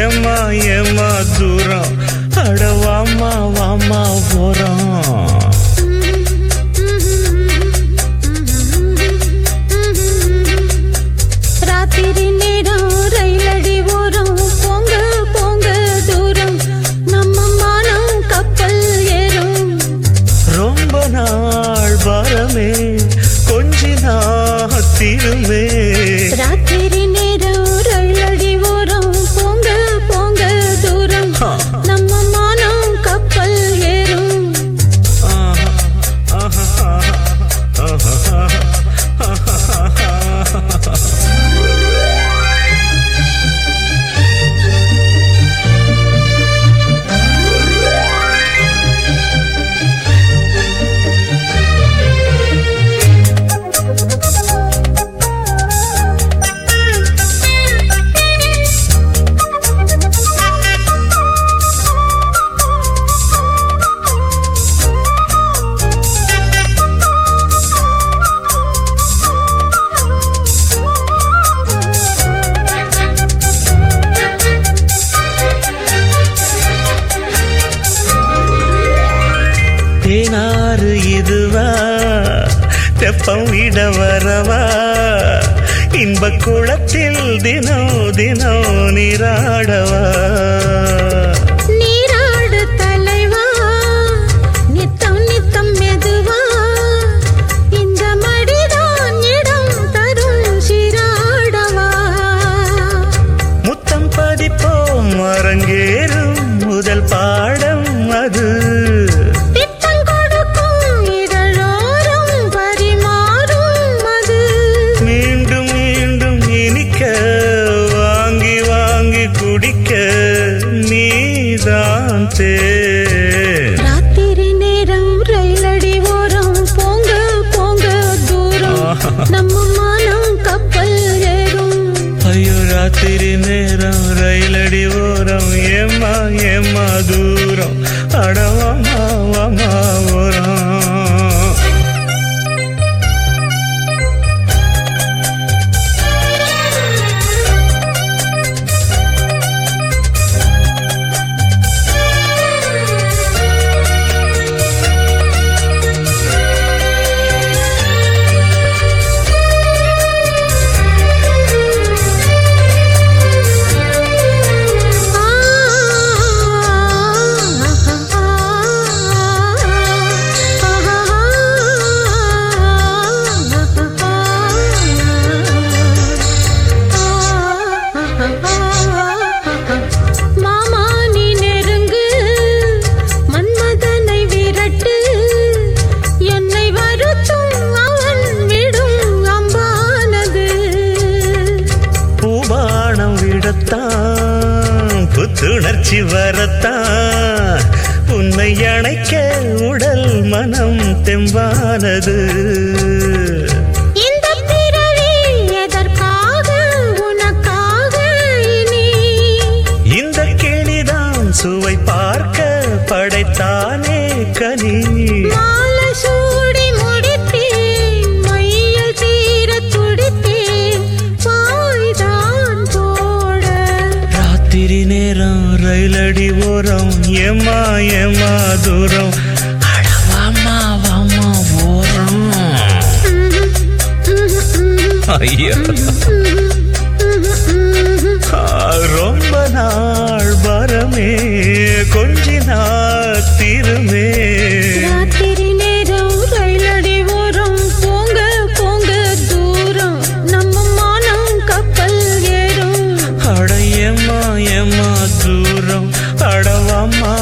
ஏமா ஏமா தூரம் அடவாமா வாமா போறோம். ராத்திரி நேரம் ரயிலடி ஓரம் போங்க போங்க தூரம் நம்ம மானம் கப்பல் ஏறும். ரொம்ப நாள் பாரமே கொஞ்சி நாத்திருமே. ராத்திரி நேரம் ரயிலடி ஓரம் போங்க போங்க தூரம் நம்ம மானம் கப்பல் ஏறும். தேனாறு இதுவா தெப்பம் விட வரவா இன்ப குளத்தில் தினம் தினம் நீராடவா. நீராடு தலைவா நித்தம் நித்தம் மெதுவா இந்த மடிதான் இடம் தரும் சீராடவா. முத்தம் பதிப்போம் அரங்கேறும் முதல் பாடம் அது. மீண்டும் மீண்டும் இனிக்க வாங்கி வாங்கி குடிக்க நீதான் தேன். ராத்திரி நேரம் ரயிலடி ஓரம் போங்க போங்க தூரம் நம்ம மானம் கப்பல் ஏறும். ஐயோ ராத்திரி நேரம் ரயிலடி ஓரம் ஏமா ஏமா தூரம் அடவாமா வாமா ஓரம். மாமா நீ நெருங்கு மன்மதனை விரட்டு என்னை வருத்தும் அவன் விடும் அம்பானது. பூபானம் விடத்தான் புத்துணர்ச்சி வரத்தான் உன்னை அணைக்க உடல் மனம் தெம்பானது. இந்த பிறவி எதற்காக உனக்காக இனி இந்த கிளிதான் சுவை பார்க்க படைத்தானே கனி. மாலை சூடி முடிப்பேன் மையில் தீர துடிப்பேன் பாய்தான் போட. ராத்திரி நேரம் ரயிலடி ஓரம் ஏமா ஏமா தூரம் அடவாமா வாமா ஓரம். ஐயா ரொம்ப நாள் பாரமே கொஞ்சி நாத்திருமே. ராத்திரி நேரம் ரயிலடி ஓரம் போங்க போங்க தூரம் நம்ம மானம் கப்பல் ஏறும். அட ஏமா ஏமா தூரம் அடவாமா